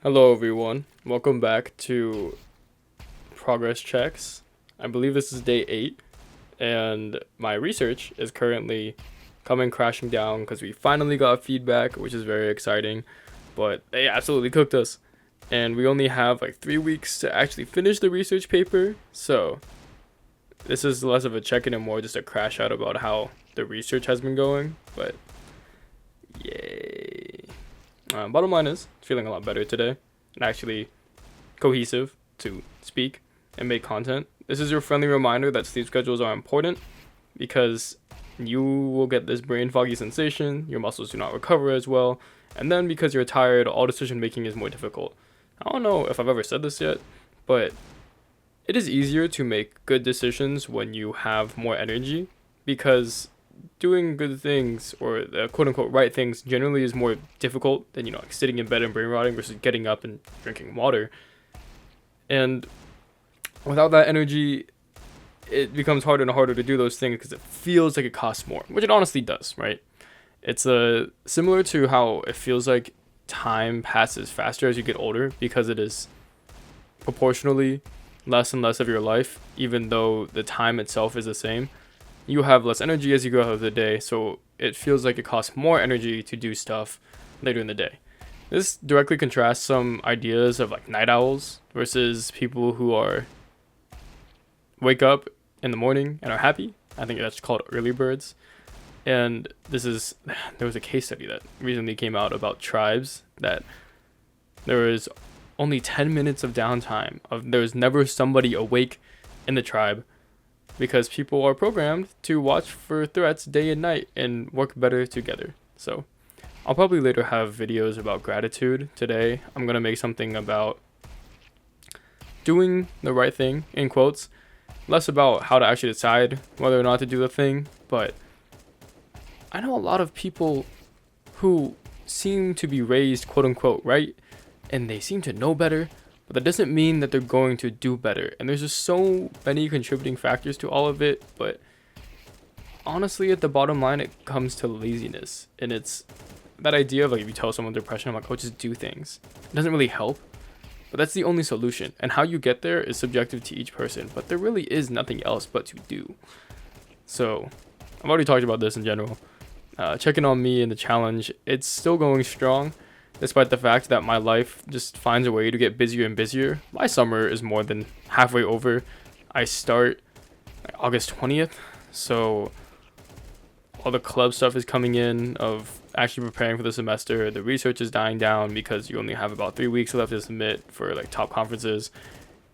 Hello, everyone. Welcome back to Progress Checks. I believe this is day 8, and my research is currently coming crashing down because we finally got feedback, which is very exciting. But they absolutely cooked us, and we only have like 3 weeks to actually finish the research paper. So this is less of a check-in and more just a crash out about how the research has been going. But yay! Bottom line is, feeling a lot better today, and actually cohesive to speak and make content. This is your friendly reminder that sleep schedules are important because you will get this brain foggy sensation, your muscles do not recover as well, and then because you're tired, all decision making is more difficult. I don't know if I've ever said this yet, but it is easier to make good decisions when you have more energy because doing good things or the quote unquote right things generally is more difficult than like sitting in bed and brain rotting versus getting up and drinking water. And without that energy, it becomes harder and harder to do those things because it feels like it costs more, which it honestly does, right? It's similar to how it feels like time passes faster as you get older because it is proportionally less and less of your life, even though the time itself is the same. You have less energy as you go out of the day, so it feels like it costs more energy to do stuff later in the day. This directly contrasts some ideas of like night owls versus people who wake up in the morning and are happy. I think that's called early birds. And there was a case study that recently came out about tribes that there was only 10 minutes of downtime. There was never somebody awake in the tribe because people are programmed to watch for threats day and night and work better together. So I'll probably later have videos about gratitude. Today I'm going to make something about doing the right thing, in quotes, less about how to actually decide whether or not to do the thing. But I know a lot of people who seem to be raised quote unquote right, and they seem to know better, but that doesn't mean that they're going to do better. And there's just so many contributing factors to all of it. But honestly, at the bottom line, it comes to laziness. And it's that idea of like, if you tell someone depression, I'm like, oh, just do things. It doesn't really help, but that's the only solution. And how you get there is subjective to each person, but there really is nothing else but to do. So I've already talked about this in general. Checking on me and the challenge, it's still going strong. Despite the fact that my life just finds a way to get busier and busier. My summer is more than halfway over. I start like August 20th, so all the club stuff is coming in of actually preparing for the semester. The research is dying down because you only have about 3 weeks left to submit for like top conferences.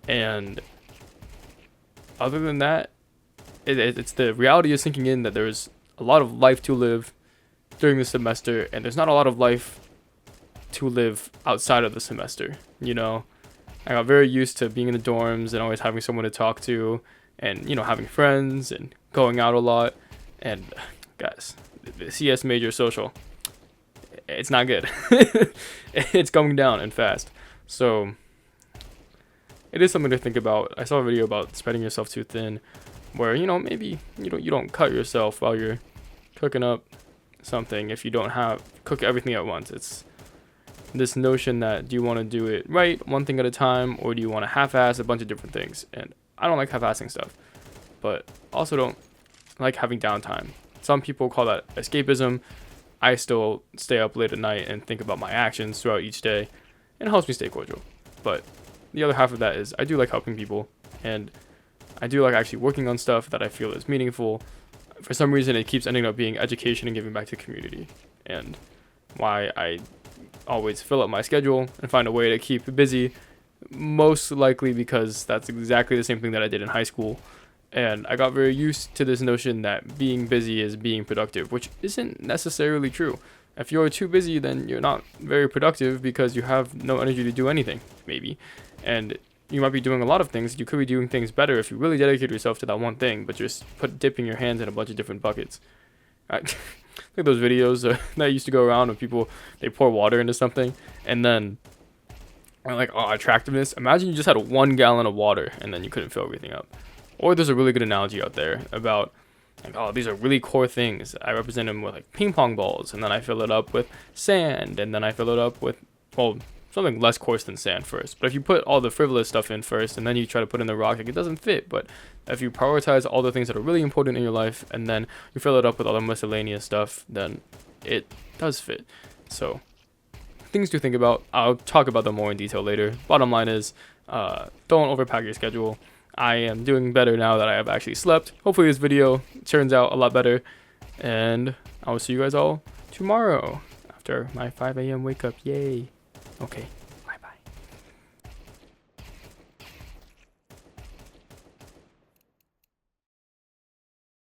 And other than that, it's the reality is sinking in that there's a lot of life to live during the semester, and there's not a lot of life to live outside of the semester. I got very used to being in the dorms and always having someone to talk to and having friends and going out a lot. And guys, the CS major social, it's not good. It's going down and fast. So it is something to think about. I saw a video about spreading yourself too thin where maybe you don't cut yourself while you're cooking up something. If you don't cook everything at once, it's this notion that do you want to do it right one thing at a time, or do you want to half-ass a bunch of different things? And I don't like half-assing stuff, but also don't like having downtime. Some people call that escapism. I still stay up late at night and think about my actions throughout each day, and it helps me stay cordial. But the other half of that is I do like helping people, and I do like actually working on stuff that I feel is meaningful. For some reason, it keeps ending up being education and giving back to the community, and why I always fill up my schedule and find a way to keep busy, most likely because that's exactly the same thing that I did in high school. And I got very used to this notion that being busy is being productive, which isn't necessarily true. If you're too busy, then you're not very productive because you have no energy to do anything, maybe. And you might be doing a lot of things. You could be doing things better if you really dedicate yourself to that one thing, but just dipping your hands in a bunch of different buckets. Like those videos that used to go around of people, they pour water into something and then like, oh, attractiveness. Imagine you just had 1 gallon of water and then you couldn't fill everything up. Or there's a really good analogy out there about like, oh, these are really core things. I represent them with like ping pong balls, and then I fill it up with sand, and then I fill it up with, well, something less coarse than sand first. But if you put all the frivolous stuff in first and then you try to put in the rock, like, it doesn't fit. But if you prioritize all the things that are really important in your life and then you fill it up with all the miscellaneous stuff, then it does fit. So things to think about. I'll talk about them more in detail later. Bottom line is, don't overpack your schedule. I am doing better now that I have actually slept. Hopefully this video turns out a lot better, and I will see you guys all tomorrow after my 5 a.m. wake up. Yay. Okay.